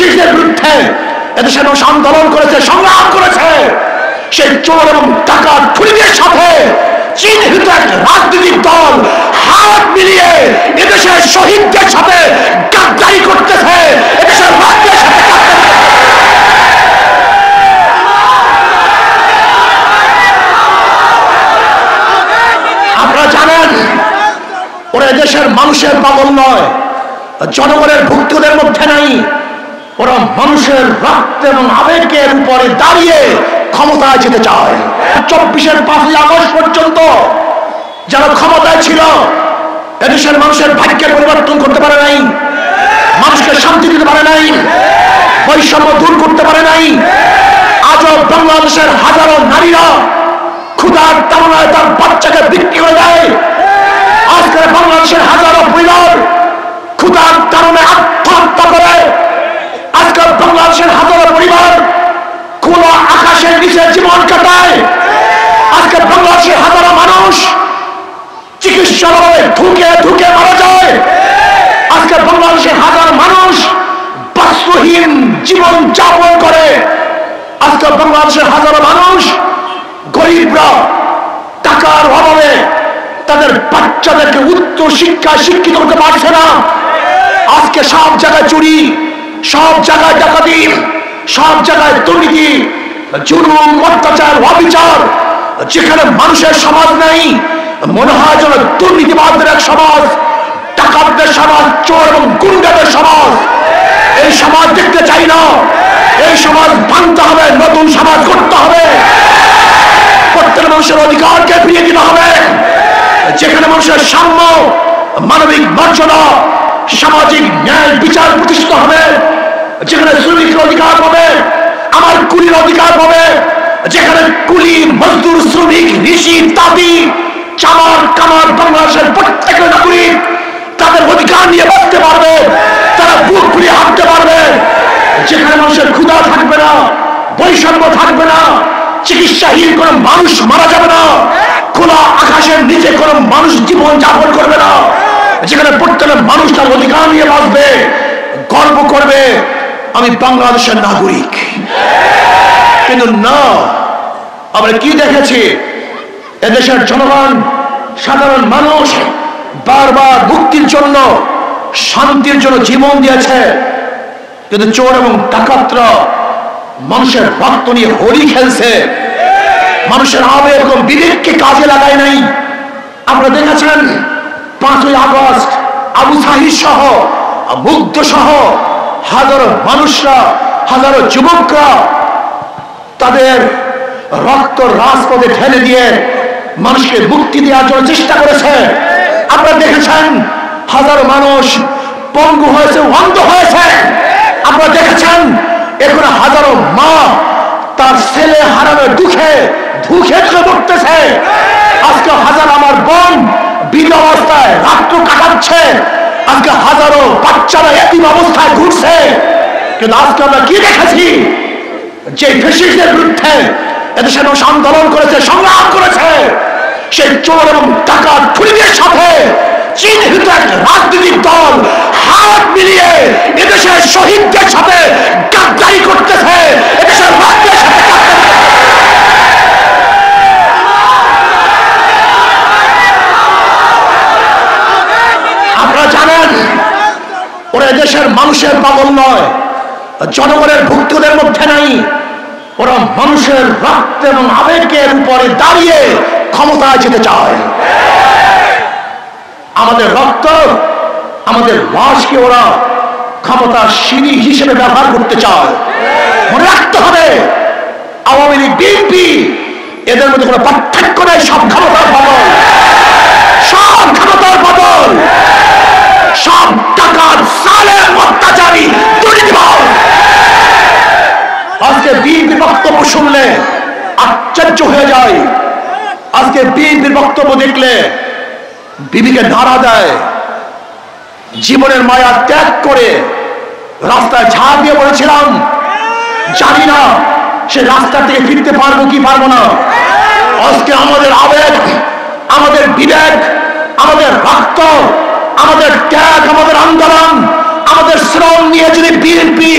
ফ্যাসিস্টদের বিরুদ্ধে এদেশে মানুষ আন্দোলন করেছে, সংগ্রাম করেছে, সেই চোর এবং ডাকাত খুনিদের সাথে চিহ্নিত এক রাজনৈতিক দল হাত মিলিয়ে এদেশের শহীদদের সাথে গাদ্দারি করতেছে, এদেশের রাজ্যের সাথে আপনারা জানেন ওরা এদেশের মানুষের পাগল নয়, জনগণের ভুক্তদের মধ্যে নাই, ওরা মানুষের রক্ত এবং আবেগের উপরে দাঁড়িয়ে ক্ষমতায় যেতে চায়। 24-এর 5ই আগস্ট পর্যন্ত যারা ক্ষমতায় ছিল এদেশের মানুষের ভাগ্যের পরিবর্তন করতে পারে নাই, মানুষকে শান্তি দিতে পারে নাই, বৈষম্য দূর করতে পারে নাই। আজও বাংলাদেশের হাজারো নারীরা ক্ষুধার তাড়নায় তার বাচ্চাকে বিক্রি করে দেয়। আজকে বাংলাদেশের হাজারো পরিবার ক্ষুধার তাড়নায় আত্মহত্যা করে। আজকাল বাংলাদেশের হাজারো পরিবার খোলা আকাশের নিচে জীবন কাটায়। আজকে বাংলাদেশের হাজারো মানুষ চিকিৎসালয়ে ধুকে ধুকে মারা যায়। আজকে বাংলাদেশের হাজারো মানুষ বস্ত্রহীন জীবন যাপন করে। আজকে বাংলাদেশের হাজারো মানুষ গরিবরা টাকার অভাবে তাদের বাচ্চাদেরকে উচ্চ শিক্ষায় শিক্ষিত করতে পারছে না। আজকে সব জায়গায় চুরি, সব জায়গায় ডাকাতি, সব জায়গায় দুর্নীতি, জুলুম, অত্যাচার, অবিচার। যেখানে মানুষের সমাজ নেই, মনে হয় যেন দুর্নীতিবাদদের এক সমাজ, ডাকাতদের সমাজ, চোর এবং গুন্ডাদের সমাজ। এই সমাজ দেখতে চাই না। এই সমাজ ভাঙতে হবে, নতুন সমাজ করতে হবে। প্রত্যেক মানুষের অধিকারকে ফিরিয়ে দিতে হবে, যেখানে মানুষের সাম্য, মানবিক মর্যাদা, সামাজিক ন্যায় বিচার প্রতিষ্ঠিত হবে, যেখানে শ্রমিকের অধিকার পাবে, আমার কুলির অধিকার পাবে, যেখানে কুলি, মজদুর, শ্রমিক, ঋষি, তাঁতি, চামার, কামার, বাংলাদেশের প্রত্যেকের নাগরিক তাদের অধিকার নিয়ে বাঁচতে পারবে, তারা বুক ফুলিয়ে হাঁটতে পারবে। যেখানে মানুষের ক্ষুধা থাকবে না, বৈষম্য থাকবে না, চিকিৎসাহীন কোন মানুষ মারা যাবে না, খোলা আকাশের নিচে কোন মানুষ জীবন যাপন করবে না, যেখানে প্রত্যেক মানুষ তার অধিকার নিয়ে বাঁচবে, গর্ব করবে আমি বাংলাদেশের নাগরিক। কিন্তু না, আমরা কি দেখেছি, এদেশের জনগণ, সাধারণ মানুষ বারবার মুক্তির জন্য, শান্তির জন্য জীবন দিয়েছে, কিন্তু চোর এবং ডাকাতরা মানুষের রক্ত নিয়ে হোলি খেলছে, মানুষের আবেগ এবং বিবেককে কাজে লাগায় নাই। আপনারা দেখেছেন 5ই আগস্ট আবু সাহিদ সহ, মুগ্ধ সহ হাজারো মানুষরা, হাজারো যুবকরা তাদের রক্ত রাজপথে ঢেলে দিয়ে মানুষকে মুক্তি দেওয়ার জন্য চেষ্টা করেছে। আপনারা দেখেছেন হাজারো মানুষ পঙ্গু হয়েছে, অন্ধ হয়েছে। আপনারা দেখেছেন এখন হাজারো মা তার ছেলে হারানোর দুঃখে ধুকে পড়তেছে। আজকে হাজার আমার বোন বিধবা অবস্থায় রাত্র কাটাচ্ছে, আজকে হাজারো বাচ্চারা এতিম অবস্থায় ঘুরছে। কিন্তু আজকে আমরা কি দেখেছি, যে ফ্যাসিস্টদের বিরুদ্ধে এদেশে মানুষ আন্দোলন করেছে, সংগ্রাম করেছে, সেই চোর এবং ডাকাত খুনিদের সাথে চিহ্নিত এক রাজনৈতিক দল হাত মিলিয়ে এদেশের শহীদদের সাথে গাদ্দারি করতেছে, এদেশের রাজ্যের সাথে আপনারা জানেন ওরা এদেশের মানুষের পাগল নয়, জনগণের ভুক্তদের মধ্যে নাই, ওরা মানুষের রক্ত এবং আবেগের উপরে দাঁড়িয়ে ক্ষমতায় যেতে চায়। আমাদের রক্ত, আমাদের লাশকে ওরা ক্ষমতার সিঁড়ি হিসেবে ব্যবহার করতে চায়। মনে রাখতে হবে, আওয়ামী লীগ, বিএনপি এদের মধ্যে কোনো পার্থক্য নেই, সব ক্ষমতার বদল, সব ক্ষমতার বদল, সব টাকার সালের অত্যাচারী দুর্নীতিবাজ। আজকে বিএনপির বক্তব্য শুনলে আশ্চর্য হয়ে যায়। আজকে বিএনপির বক্তব্য দেখলে বিবিকে নাড়া দেয়। জীবনের মায়া ত্যাগ করে রাস্তায় ঝাড় দিয়ে বলেছিলাম, জানি না সে রাস্তা থেকে ফিরতে পারবো কি পারবো না। আজকে আমাদের আবেগ, আমাদের বিবেক, আমাদের রক্ত, আমাদের ত্যাগ, আমাদের আন্দোলন, আমাদের শ্রম নিয়ে যদি বিএনপি